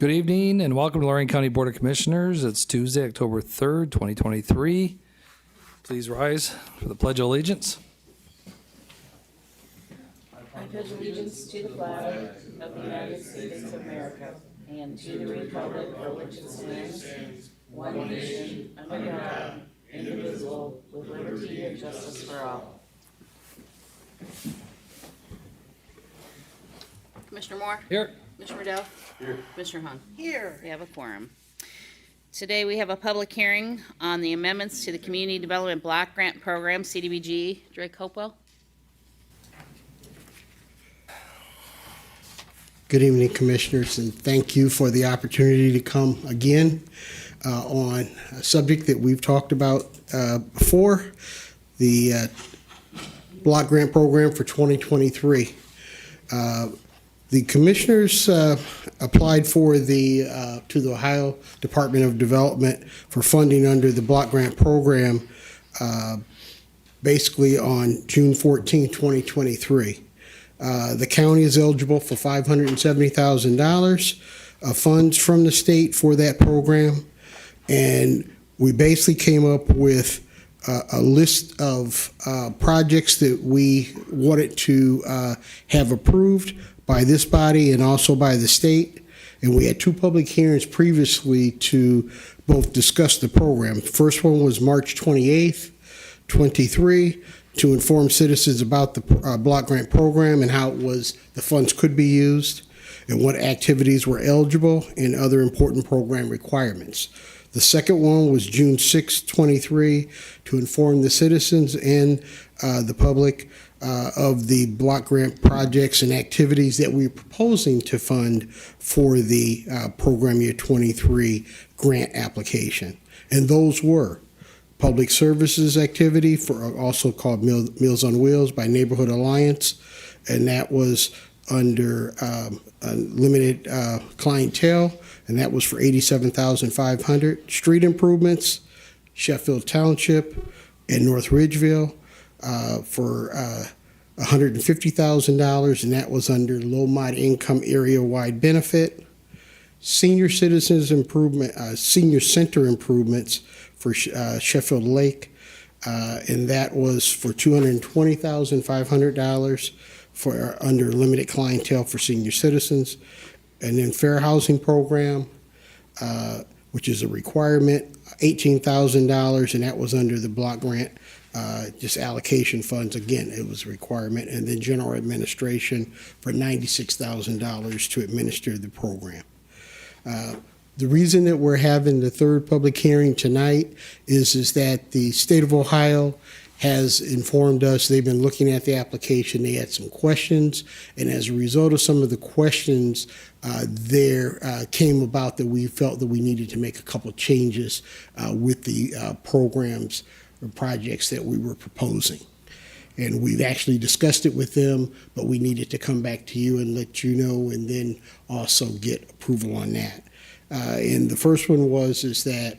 Good evening and welcome to Lorain County Board of Commissioners. It's Tuesday, October 3rd, 2023. Please rise for the Pledge of Allegiance. I pledge allegiance to the flag of the United States of America and to the republic for which it stands, one nation, under God, indivisible, with liberty and justice for all. Commissioner Moore? Here. Commissioner Dell? Here. Commissioner Hahn? Here. We have a quorum. Today we have a public hearing on the amendments to the Community Development Block Grant Program, CDBG. Drake Hopewell? Good evening, Commissioners, and thank you for the opportunity to come again on a subject that we've talked about before, the block grant program for 2023. The Commissioners applied for to the Ohio Department of Development for funding under the block grant program basically on June 14, 2023. The county is eligible for $570,000 of funds from the state for that program, and we basically came up with a list of projects that we wanted to have approved by this body and also by the state. And we had two public hearings previously to both discuss the program. The first one was March 28th, 23, to inform citizens about the block grant program and how the funds could be used and what activities were eligible and other important program requirements. The second one was June 6, 23, to inform the citizens and the public of the block grant projects and activities that we're proposing to fund for the program year 23 grant application. And those were public services activity, for also called Meals on Wheels by Neighborhood Alliance, and that was under limited clientele, and that was for $87,500. Street improvements, Sheffield Township and North Ridgeville for $150,000, and that was under low mod income area wide benefit. Senior citizens improvement, senior center improvements for Sheffield Lake, and that was for $220,500 for under limited clientele for senior citizens. And then fair housing program, which is a requirement, $18,000, and that was under the block grant, just allocation funds. Again, it was a requirement. And then general administration for $96,000 to administer the program. The reason that we're having the third public hearing tonight is that the state of Ohio has informed us they've been looking at the application. They had some questions, and as a result of some of the questions, there came about that we felt that we needed to make a couple changes with the programs or projects that we were proposing. And we've actually discussed it with them, but we needed to come back to you and let you know, and then also get approval on that. And the first one is that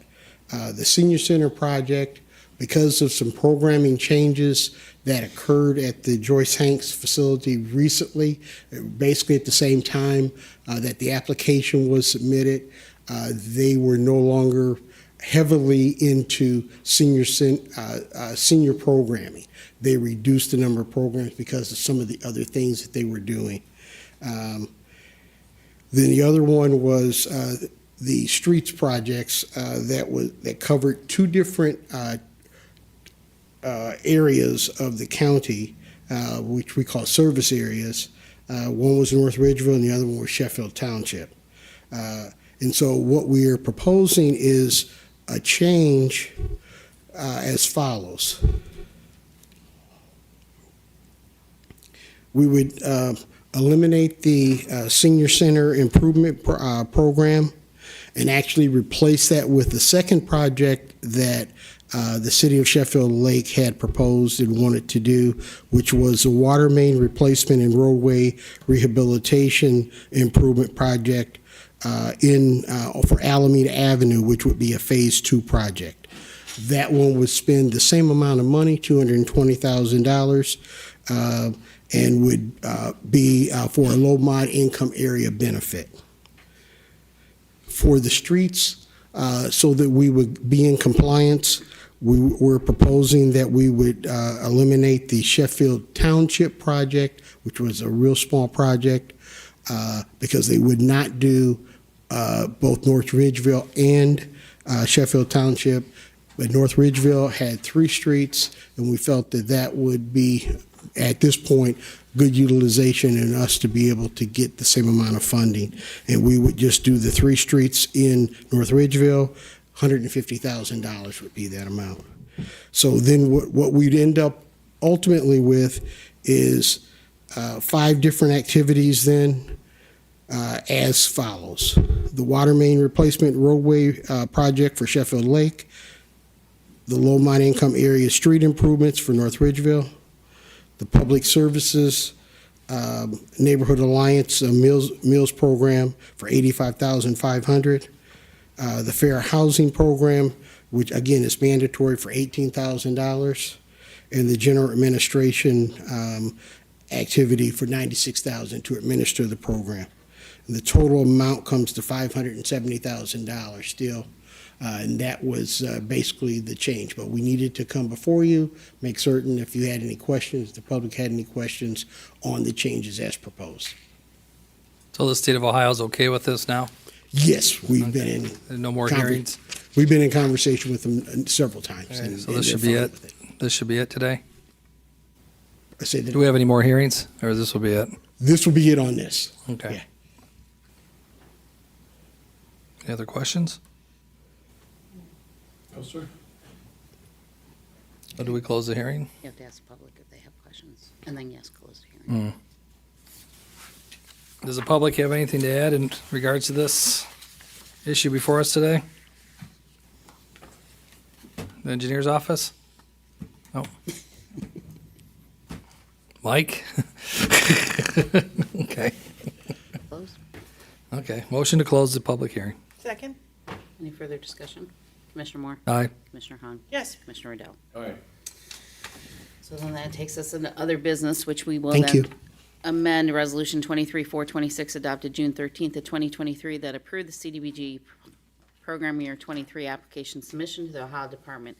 the Senior Center project, because of some programming changes that occurred at the Joyce Hanks facility recently, basically at the same time that the application was submitted, they were no longer heavily into senior programming. They reduced the number of programs because of some of the other things that they were doing. Then the other one was the streets projects that covered two different areas of the county, which we call service areas. One was North Ridgeville and the other one was Sheffield Township. And so what we are proposing is a change as follows. We would eliminate the Senior Center Improvement Program and actually replace that with the second project that the city of Sheffield Lake had proposed and wanted to do, which was a water main replacement and roadway rehabilitation improvement project for Alameda Avenue, which would be a phase 2 project. That one would spend the same amount of money, $220,000, and would be for a low mod income area benefit. For the streets, so that we would be in compliance, we were proposing that we would eliminate the Sheffield Township project, which was a real small project, because they would not do both North Ridgeville and Sheffield Township. But North Ridgeville had 3 streets, and we felt that that would be, at this point, good utilization and us to be able to get the same amount of funding. And we would just do the 3 streets in North Ridgeville, $150,000 would be that amount. So then what we'd end up ultimately with is 5 different activities then, as follows. The water main replacement roadway project for Sheffield Lake, the low mine income area street improvements for North Ridgeville, the public services neighborhood alliance meals program for $85,500, the fair housing program, which again is mandatory for $18,000, and the general administration activity for $96,000 to administer the program. And the total amount comes to $570,000 still. And that was basically the change. But we needed to come before you, make certain if you had any questions, the public had any questions on the changes as proposed. So the state of Ohio is okay with this now? Yes, we've been in. No more hearings? We've been in conversation with them several times. Okay, and- so and this they're should be fine it? with it. This should be it today? I said Do that we have any more hearings, or this will be it? this will be it on this. Okay. Yeah. Any other questions? No, sir. Or do we close the hearing? You have to ask the public if they have questions, and then yes, close the hearing. Does the public have anything to add in regards to this issue before us today? The engineer's office? No. Mike? Okay. Close. Okay. Motion to close the public hearing. Second? Any further discussion? Commissioner Moore? Aye. Commissioner Hahn? Yes. Commissioner Riddell? All right. So then that takes us into other business, which we will Thank then you. amend Resolution 23-426 adopted June 13th of 2023 that approved the CDBG program year 23 application submission to the Ohio Department,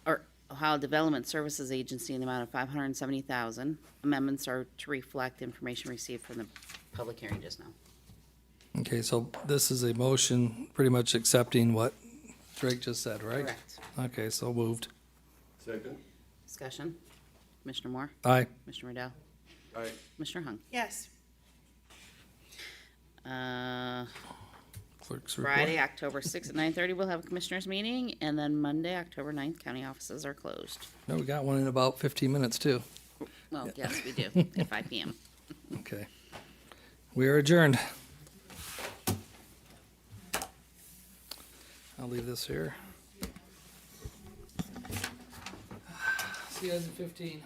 or Ohio Development Services Agency in the amount of $570,000. Amendments are to reflect information received from the public hearing just now. Okay, so this is a motion pretty much accepting what Drake just said, right? Correct. Okay, so moved. Second. Discussion? Commissioner Moore? Aye. Commissioner Riddell? All right. Commissioner Hung? Yes. Clerk's report. Friday, October 6th at 9:30, we'll have a commissioners meeting, and then Monday, October 9th, county offices are closed. No, we got one in about 15 minutes, too. Well, yes, we do, at 5 PM. Okay. We are adjourned. I'll leave this here. See you guys in 15.